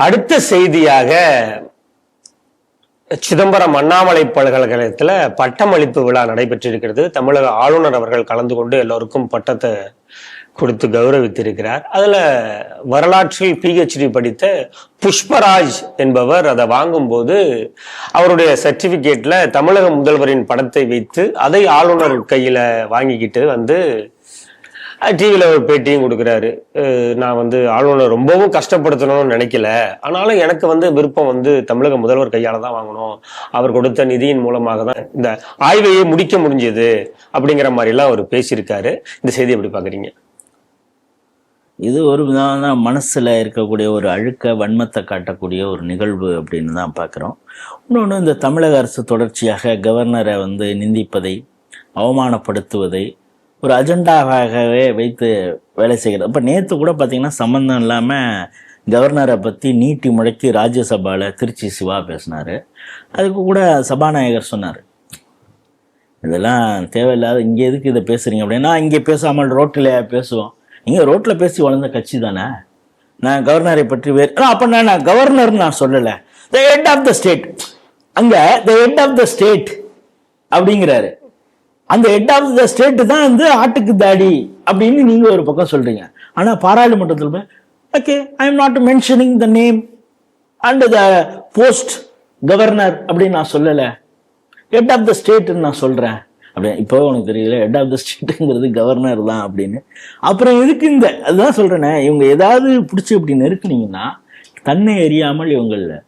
அடுத்த செய்தியாக சிதம்பரம் அண்ணாமலை பல்கலைக்கழகத்துல பட்டமளிப்பு விழா நடைபெற்றிருக்கிறது. தமிழக ஆளுநர் அவர்கள் கலந்து கொண்டு எல்லோருக்கும் பட்டத்தை கொடுத்து கௌரவித்திருக்கிறார். அதுல வரலாற்றில் PhD படித்த புஷ்பராஜ் என்பவர் அதை வாங்கும்போது அவருடைய சர்டிபிகேட்ல தமிழக முதல்வரின் படத்தை வைத்து அதை ஆளுநர் கையில வாங்கிக்கிட்டு வந்து டிவியில ஒரு பேட்டியும் கொடுக்குறாரு. நான் ஆளுநர் ரொம்பவும் கஷ்டப்படுத்தணும்னு நினைக்கல, ஆனாலும் எனக்கு விருப்பம் தமிழக முதல்வர் கையால தான் வாங்கணும், அவர் கொடுத்த நிதியின் மூலமாக தான் இந்த ஆய்வையை முடிக்க முடிஞ்சது அப்படிங்கிற மாதிரி எல்லாம் அவர் பேசியிருக்காரு. இந்த செய்தி எப்படி பாக்குறீங்க? இது ஒரு விதமான மனசுல இருக்கக்கூடிய ஒரு அழுக்க வன்மத்தை காட்டக்கூடிய ஒரு நிகழ்வு அப்படின்னு தான் பார்க்குறோம். இன்னொன்று, இந்த தமிழக அரசு தொடர்ச்சியாக கவர்னரை நிந்திப்பதை, அவமானப்படுத்துவதை ஒரு அஜெண்டாவாகவே வைத்து வேலை செய்கிறது. இப்போ நேற்று கூட பார்த்தீங்கன்னா சம்மந்தம் இல்லாமல் கவர்னரை பற்றி நீட்டி முழக்கி ராஜ்யசபாவில் திருச்சி சிவா பேசினார். அதுக்கு கூட சபாநாயகர் சொன்னார், இதெல்லாம் தேவையில்லாத, இங்கே எதுக்கு இதை பேசுகிறீங்க அப்படின்னா, இங்கே பேசாமல் ரோட்டில் பேசுவோம், நீங்கள் ரோட்டில் பேசி வளர்ந்த கட்சி தானே, நான் கவர்னரை பற்றி அப்போ நான் கவர்னர்னு நான் சொல்லலை, the head of the state, அங்கே the head of the state அப்படிங்கிறாரு. அந்த ஹெட் ஆஃப் த ஸ்டேட் தான் ஆட்டுக்கு தாடி அப்படின்னு நீங்க ஒரு பக்கம் சொல்றீங்க. ஆனா பாராளுமன்றத்தில் okay, I am not mentioning the name and the post governor அப்படின்னு நான் சொல்லலை, ஹெட் ஆஃப் த ஸ்டேட்னு நான் சொல்றேன் அப்படி. இப்போ உனக்கு தெரியல ஹெட் ஆஃப் த ஸ்டேட்டுங்கிறது கவர்னர் தான் அப்படின்னு. அப்புறம் எதுக்கு அதுதான் சொல்றேனே, இவங்க ஏதாவது பிடிச்சி இப்படி நெருக்குனீங்கன்னா தன்னை அறியாமல் இவங்கள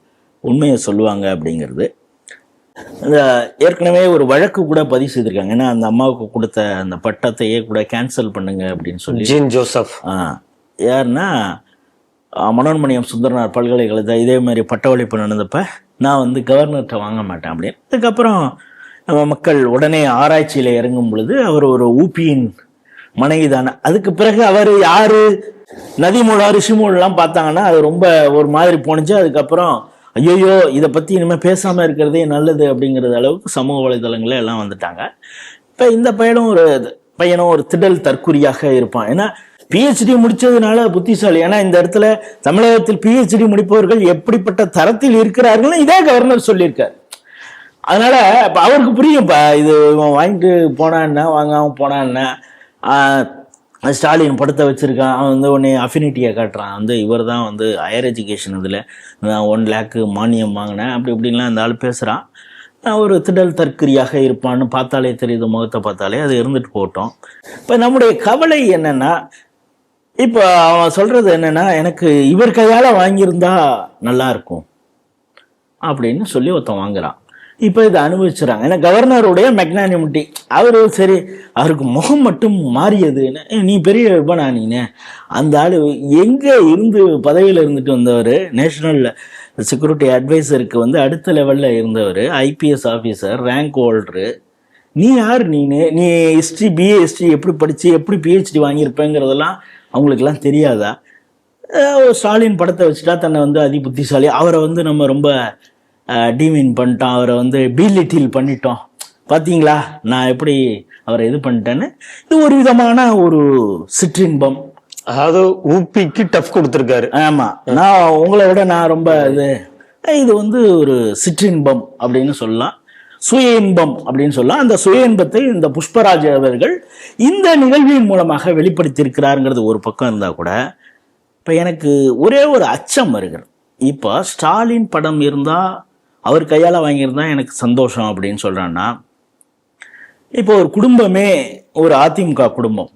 உண்மையை சொல்லுவாங்க அப்படிங்கிறது. ஏற்கனவே ஒரு வழக்கு கூட பதிவு செய்திருக்காங்க. ஏன்னா அந்த அம்மாவுக்கு கொடுத்த அந்த பட்டத்தையே கூட கேன்சல் பண்ணுங்க அப்படின்னு சொல்லி. ஜீன் ஜோசப் யாருன்னா மனோன்மணியம் சுந்தரனார் பல்கலைக்கழகத்தை இதே மாதிரி பட்டவளிப்பு நடந்தப்ப நான் கவர்னர்கிட்ட வாங்க மாட்டேன் அப்படின்னு. அதுக்கப்புறம் நம்ம மக்கள் உடனே ஆராய்ச்சியில இறங்கும் பொழுது அவர் ஒரு ஊபியின் மனைவி தானே. அதுக்கு பிறகு அவர் யாரு, நதிமூலா ரிஷிமூலாம் பார்த்தாங்கன்னா அது ரொம்ப ஒரு மாதிரி போனுச்சு. அதுக்கப்புறம் ஐயோயோ இதை பற்றி இனிமேல் பேசாமல் இருக்கிறதே நல்லது அப்படிங்கிறது அளவுக்கு சமூக வலைதளங்களே எல்லாம் வந்துட்டாங்க. இப்போ இந்த பையனும் ஒரு திடல் தற்குறியாக இருப்பான். ஏன்னா PhD முடிச்சதுனால புத்திசாலி. ஏன்னா இந்த இடத்துல தமிழகத்தில் PhD முடிப்பவர்கள் எப்படிப்பட்ட தரத்தில் இருக்கிறார்கள் இதே கவர்னர் சொல்லியிருக்காரு. அதனால இப்போ அவருக்கு புரியும்ப்பா, இது வாங்கிட்டு போனான்னா வாங்காமல் போனான்னா, ஸ்டாலின் படத்தை வச்சுருக்கான், அவன் உடனே அஃபினிட்டியை காட்டுறான், இவர் தான் ஹையர் எஜுகேஷன் இதில் நான் 1 lakh மானியம் வாங்கினேன் அப்படி இப்படின்லாம் அந்த ஆள் பேசுகிறான். ஒரு திடல் தற்கரியாக இருப்பான்னு பார்த்தாலே தெரியுது, முகத்தை பார்த்தாலே அது இருந்துட்டு போட்டோம். இப்போ நம்முடைய கவலை என்னென்னா, இப்போ அவன் சொல்கிறது என்னென்னா, எனக்கு இவர் கையால் வாங்கியிருந்தா நல்லா இருக்கும் அப்படின்னு சொல்லி ஒருத்தன் வாங்குறான். இப்போ இதை அனுபவிச்சுறாங்க. ஏன்னா கவர்னருடைய மெக்னானிமிட்டி, அவரு சரி, அவருக்கு முகம் மட்டும் மாறியதுன்னு, நீ பெரிய விபனா நீனு, அந்த ஆள் எங்கே இருந்து பதவியில் இருந்துட்டு வந்தவர், நேஷனல் செக்யூரிட்டி அட்வைசருக்கு அடுத்த லெவலில் இருந்தவர், IPS ஆஃபீஸர், ரேங்க் ஹோல்டரு, நீ யார் நீ ஹிஸ்ட்ரி, BA ஹிஸ்ட்ரி எப்படி படித்து எப்படி PhD வாங்கியிருப்பேங்கிறதெல்லாம் அவங்களுக்கெல்லாம் தெரியாதா? ஸ்டாலின் படத்தை வச்சுட்டா தன்னை அதி புத்திசாலி, அவரை நம்ம ரொம்ப டீமின் பண்ணிட்டோம், அவரை பீலிட்டில் பண்ணிட்டோம், பார்த்தீங்களா நான் எப்படி அவரை இது பண்ணிட்டேன்னு. இது ஒரு விதமான ஒரு சிற்றின்பம், அதாவது ஊபிக்கு டஃப் கொடுத்துருக்காரு. ஆமா, நான் உங்களை விட நான் ரொம்ப இது ஒரு சிற்றின்பம் அப்படின்னு சொல்லலாம், சுய இன்பம் அப்படின்னு சொல்லலாம். அந்த சுய இன்பத்தை இந்த புஷ்பராஜ் அவர்கள் இந்த நிகழ்வின் மூலமாக வெளிப்படுத்தியிருக்கிறாருங்கிறது ஒரு பக்கம் இருந்தா கூட, இப்போ எனக்கு ஒரே ஒரு அச்சம் வருகிறது. இப்போ ஸ்டாலின் படம் இருந்தா அவர் கையால் வாங்கியிருந்தா எனக்கு சந்தோஷம் அப்படின்னு சொல்கிறான்னா, இப்போ ஒரு குடும்பமே, ஒரு அதிமுக குடும்பம்,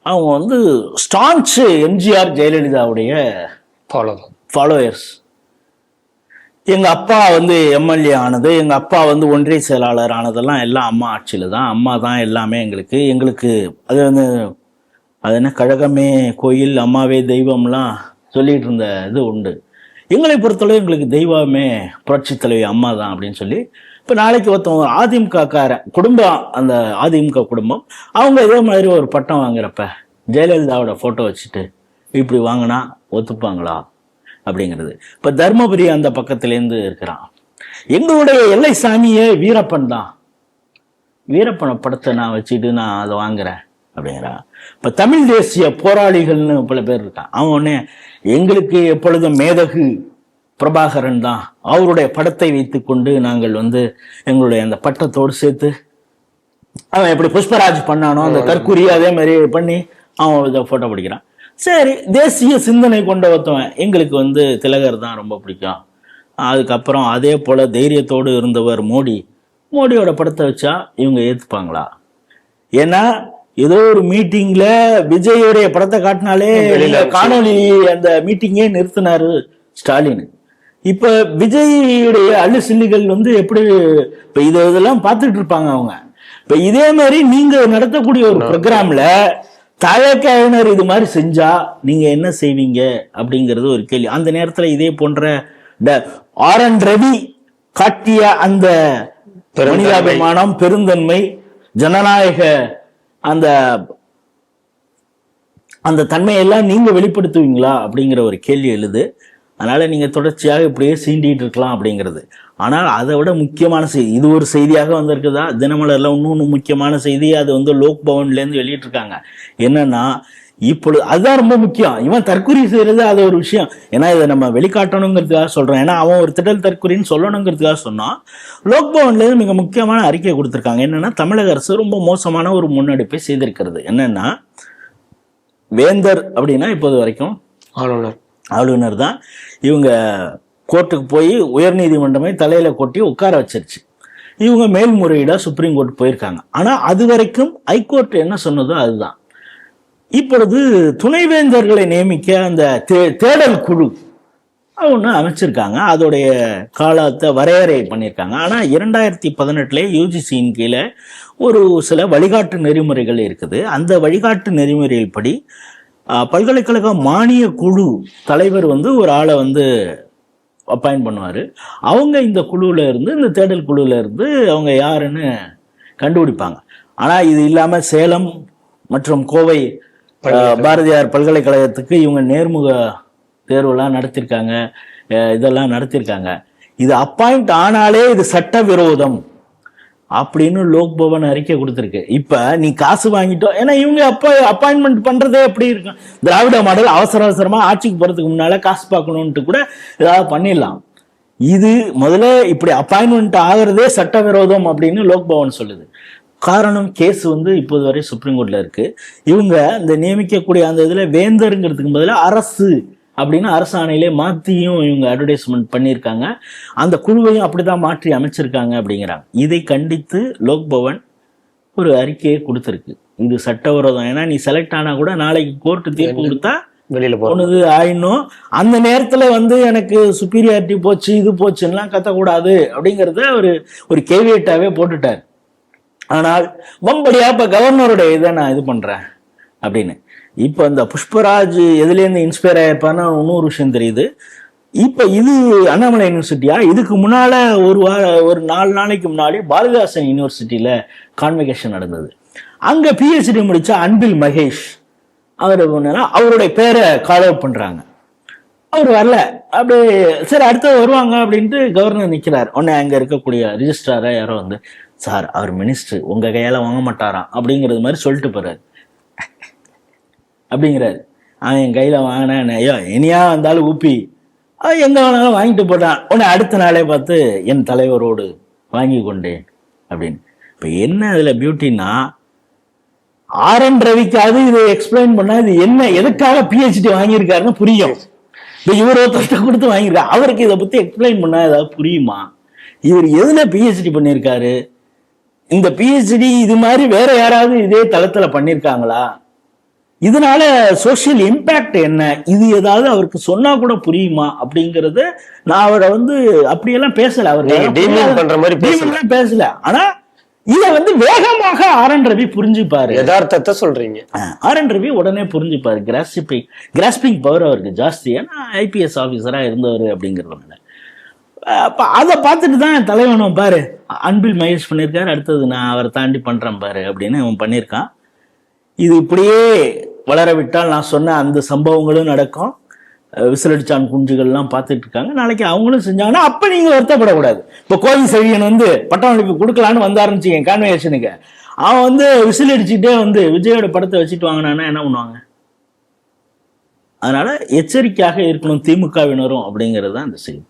அவங்க ஸ்டான்ச்சு MGR ஜெயலலிதாவுடைய ஃபாலோயர்ஸ். எங்கள் அப்பா MLA ஆனது, எங்கள் அப்பா ஒன்றிய செயலாளர் ஆனதெல்லாம் எல்லாம் அம்மா ஆட்சியில் தான், அம்மா தான் எல்லாமே எங்களுக்கு அது அது என்ன கழகமே கோயில், அம்மாவே தெய்வம்லாம் சொல்லிட்டு இருந்த இது உண்டு. எங்களை பொறுத்தளவு எங்களுக்கு தெய்வமே புரட்சி தலைவி அம்மா தான் அப்படின்னு சொல்லி, இப்போ நாளைக்கு ஒருத்தவங்க அதிமுகக்காரன் குடும்பம், அந்த அதிமுக குடும்பம் அவங்க இதே மாதிரி ஒரு பட்டம் வாங்குறப்ப ஜெயலலிதாவோட ஃபோட்டோ வச்சுட்டு இப்படி வாங்கினா ஒத்துப்பாங்களா அப்படிங்கிறது. இப்போ தர்மபுரி அந்த பக்கத்துலேருந்து இருக்கிறான், எங்களுடைய எல்லை சாமியே வீரப்பன் தான், வீரப்பனை படத்தை நான் வச்சுட்டு நான் அதை வாங்குறேன் அப்படிங்கிறான். இப்ப தமிழ் தேசிய போராளிகள்னு பல பேர் இருக்கான். அவன் உடனே எங்களுக்கு எப்பொழுதும் மேதகு பிரபாகரன் தான், அவருடைய படத்தை வைத்துக்கொண்டு நாங்கள் எங்களுடைய அந்த பட்டத்தோடு சேர்த்து அவன் எப்படி புஷ்பராஜ் பண்ணானோ அந்த தற்கூரி அதே மாதிரி பண்ணி அவன் இதை போட்டோ பிடிக்கிறான். சரி, தேசிய சிந்தனை கொண்ட ஒருத்தவன் எங்களுக்கு திலகர் தான் ரொம்ப பிடிக்கும். அதுக்கப்புறம் அதே போல தைரியத்தோடு இருந்தவர் மோடியோட படத்தை வச்சா இவங்க ஏத்துப்பாங்களா? ஏன்னா ஏதோ ஒரு மீட்டிங்ல விஜயோடைய படத்தை காட்டினாலே காணொலி அந்த மீட்டிங்கே நிறுத்தினாரு ஸ்டாலின். இப்ப விஜயுடைய அள்ளு சில்லிகள் எப்படி இப்ப இதெல்லாம் பார்த்துட்டு இருப்பாங்க அவங்க. இப்ப இதே மாதிரி நீங்க நடத்தக்கூடிய ஒரு ப்ரோக்ராம்ல தழக்கையினர் இது மாதிரி செஞ்சா நீங்க என்ன செய்வீங்க அப்படிங்கிறது ஒரு கேள்வி. அந்த நேரத்துல இதே போன்ற RN ரவி காட்டிய அந்த மனிதாபிமானம், பெருந்தன்மை, ஜனநாயக அந்த அந்த தன்மையெல்லாம் நீங்க வெளிப்படுத்துவீங்களா அப்படிங்கிற ஒரு கேள்வி எழுது. அதனால நீங்க தொடர்ச்சியாக இப்படியே சீண்டிட்டு இருக்கலாம் அப்படிங்கிறது. ஆனால் அதை விட முக்கியமான செய்தி, இது ஒரு செய்தியாக வந்திருக்குதா தினமலர்ல இன்னொன்று முக்கியமான செய்தி, அது லோக் பவன்ல இருந்து வெளியிட்டிருக்காங்க. என்னன்னா இப்பொழுது அதுதான் ரொம்ப முக்கியம். இவன் தற்கொலை செய்யறது அது ஒரு விஷயம். ஏன்னா இதை நம்ம வெளிக்காட்டணுங்கிறதுக்காக சொல்றோம். ஏன்னா அவன் ஒரு திடல் தற்கொலைன்னு சொல்லணுங்கிறதுக்காக சொன்னான். லோக் பவன்ல இருந்து மிக முக்கியமான அறிக்கை கொடுத்திருக்காங்க. என்னன்னா தமிழக அரசு ரொம்ப மோசமான ஒரு முன்னெடுப்பை செய்திருக்கிறது. என்னன்னா வேந்தர் அப்படின்னா இப்போது வரைக்கும் ஆளுநர் தான். இவங்க கோர்ட்டுக்கு போய் உயர்நீதிமன்றமே தலையில கொட்டி உட்கார வச்சிருச்சு. இவங்க மேல்முறையீடா சுப்ரீம் கோர்ட் போயிருக்காங்க. ஆனா அது வரைக்கும் ஹைகோர்ட் என்ன சொன்னதோ அதுதான். இப்பொழுது துணைவேந்தர்களை நியமிக்க அந்த தேடல் குழு ஒன்று அமைச்சிருக்காங்க. அதோடைய காலத்தை வரையறை பண்ணியிருக்காங்க. ஆனால் 2018 யூஜிசியின் கீழே ஒரு சில வழிகாட்டு நெறிமுறைகள் இருக்குது. அந்த வழிகாட்டு நெறிமுறைகள் படி பல்கலைக்கழக மானிய குழு தலைவர் ஒரு ஆளை அப்பாயிண்ட் பண்ணுவார். அவங்க இந்த குழுவில் இருந்து, இந்த தேடல் குழுவில் இருந்து அவங்க யாருன்னு கண்டுபிடிப்பாங்க. ஆனால் இது இல்லாமல் சேலம் மற்றும் கோவை பாரதியார் பல்கலைக்கழகத்துக்கு இவங்க நேர்முக தேர்வுலாம் நடத்திருக்காங்க, இதெல்லாம் நடத்திருக்காங்க. இது அப்பாயிண்ட் ஆனாலே இது சட்ட விரோதம் அப்படின்னு லோக் பவன் அறிக்கை கொடுத்துருக்கு. இப்ப நீ காசு வாங்கிட்டோம், ஏன்னா இவங்க அப்பாயின்மெண்ட் பண்றதே எப்படி இருக்கும், திராவிட மாடல் அவசரமா ஆட்சிக்கு போறதுக்கு முன்னால காசு பார்க்கணும்ட்டு கூட ஏதாவது பண்ணிடலாம். இது முதல்ல இப்படி அப்பாயின்மெண்ட் ஆகிறதே சட்டவிரோதம் அப்படின்னு லோக் பவன் சொல்லுது. காரணம் கேஸ் இப்போது வரை சுப்ரீம் கோர்ட்ல இருக்கு. இவங்க இந்த நியமிக்கக்கூடிய அந்த இதுல வேந்தருங்கிறதுக்கு பதிலாக அரசு அப்படின்னு அரசாணையிலே மாற்றியும் இவங்க அட்வர்டைஸ்மெண்ட் பண்ணியிருக்காங்க. அந்த குழுவையும் அப்படிதான் மாற்றி அமைச்சிருக்காங்க அப்படிங்கிறாங்க. இதை கண்டித்து லோக் பவன் ஒரு அறிக்கையை கொடுத்துருக்கு. இது சட்டவிரோதம். ஏன்னா நீ செலக்ட் ஆனா கூட நாளைக்கு கோர்ட்டு தீர்ப்பு கொடுத்தா வெளியில போனது ஆயிடணும். அந்த நேரத்துல எனக்கு சுப்பீரியாரிட்டி போச்சு இது போச்சுன்னா கத்தக்கூடாது அப்படிங்கிறத ஒரு கேவியட்டாவே போட்டுட்டார். ஆனால் வம்படியா இப்ப கவர்னருடைய இதை நான் இது பண்றேன் அப்படின்னு. இப்ப இந்த புஷ்பராஜ் எதுலேருந்து இன்ஸ்பயர் ஆயிருப்பான்னு இன்னொரு விஷயம் தெரியுது. இப்ப இது அண்ணாமலை யூனிவர்சிட்டியா, இதுக்கு முன்னால ஒரு 4 நாளைக்கு முன்னாடி பாரதிதாசன் யூனிவர்சிட்டியில கான்வெகேஷன் நடந்தது. அங்க PhD முடிச்ச அன்பில் மகேஷ் அவருடைய பேரை கால் அவுட் பண்றாங்க. அவர் வரல. அப்படியே சரி அடுத்த வருவாங்க அப்படின்ட்டு கவர்னர் நிக்கிறார். உடனே அங்க இருக்கக்கூடிய ரிஜிஸ்ட்ராரா யாரோ சார் அவர் மினிஸ்டர், உங்க கையால வாங்க மாட்டாராம் அப்படிங்கிறது மாதிரி சொல்லிட்டு போறாரு அப்படிங்கிறாரு. அவன் என் கையில வாங்கினேன், ஐயோ இனியா வந்தாலும் ஊப்பி எங்க வேணாலும் வாங்கிட்டு போட்டான். உடனே அடுத்த நாளே பார்த்து என் தலைவரோடு வாங்கி கொண்டேன் அப்படின்னு. இப்ப என்ன இதுல பியூட்டின்னா, RN ரவிக்காவது இதை எக்ஸ்பிளைன் பண்ணா இது என்ன எதுக்காக PhD வாங்கியிருக்காருன்னு புரியும். இப்ப இவர் ஒருத்தர்கிட்ட கொடுத்து வாங்கியிருக்காரு, அவருக்கு இதை பத்தி எக்ஸ்பிளைன் பண்ணா ஏதாவது புரியுமா? இவர் எதுல PhD பண்ணியிருக்காரு, இந்த PhD இது மாதிரி வேற யாராவது இதே தளத்துல பண்ணிருக்காங்களா, இதனால சோசியல் இம்பாக்ட் என்ன, இது ஏதாவது அவருக்கு சொன்னா கூட புரியுமா அப்படிங்கறது நான் அவரை அப்படியெல்லாம் பேசல. அவர் பேசல. ஆனா இத வேகமாக RN ரவி புரிஞ்சுப்பாரு. யதார்த்தத்தை சொல்றீங்க. RN ரவி உடனே புரிஞ்சுப்பாரு. கிராஸ்பிங் பவர் அவருக்கு ஜாஸ்தி. ஏன்னா IPS ஆபீசரா இருந்தவர் அப்படிங்கிறதுனால அதை பார்த்துட்டு தான் தலைவனும் பாரு அன்பில் மகேஷ் பண்ணியிருக்காரு, அடுத்தது நான் அவரை தாண்டி பண்றேன் பாரு அப்படின்னு அவன் பண்ணியிருக்கான். இது இப்படியே வளர விட்டால் நான் சொன்ன அந்த சம்பவங்களும் நடக்கும். விசிலடிச்சான் குஞ்சுகள்லாம் பார்த்துட்டு இருக்காங்க. நாளைக்கு அவங்களும் செஞ்சாங்கன்னா அப்ப நீங்க வருத்தப்படக்கூடாது. இப்போ கோவில் செழியன் பட்டம் அளிப்பு கொடுக்கலான்னு வந்தாருன்னு கான்வெகேஷனுக்கு, அவன் வந்து விசில் அடிச்சுட்டே வந்து விஜயோட படத்தை வச்சுட்டு வாங்கினான்னா என்ன பண்ணுவாங்க? அதனால எச்சரிக்கையாக இருக்கணும் திமுகவினரும் அப்படிங்கிறது தான் இந்த செய்தி.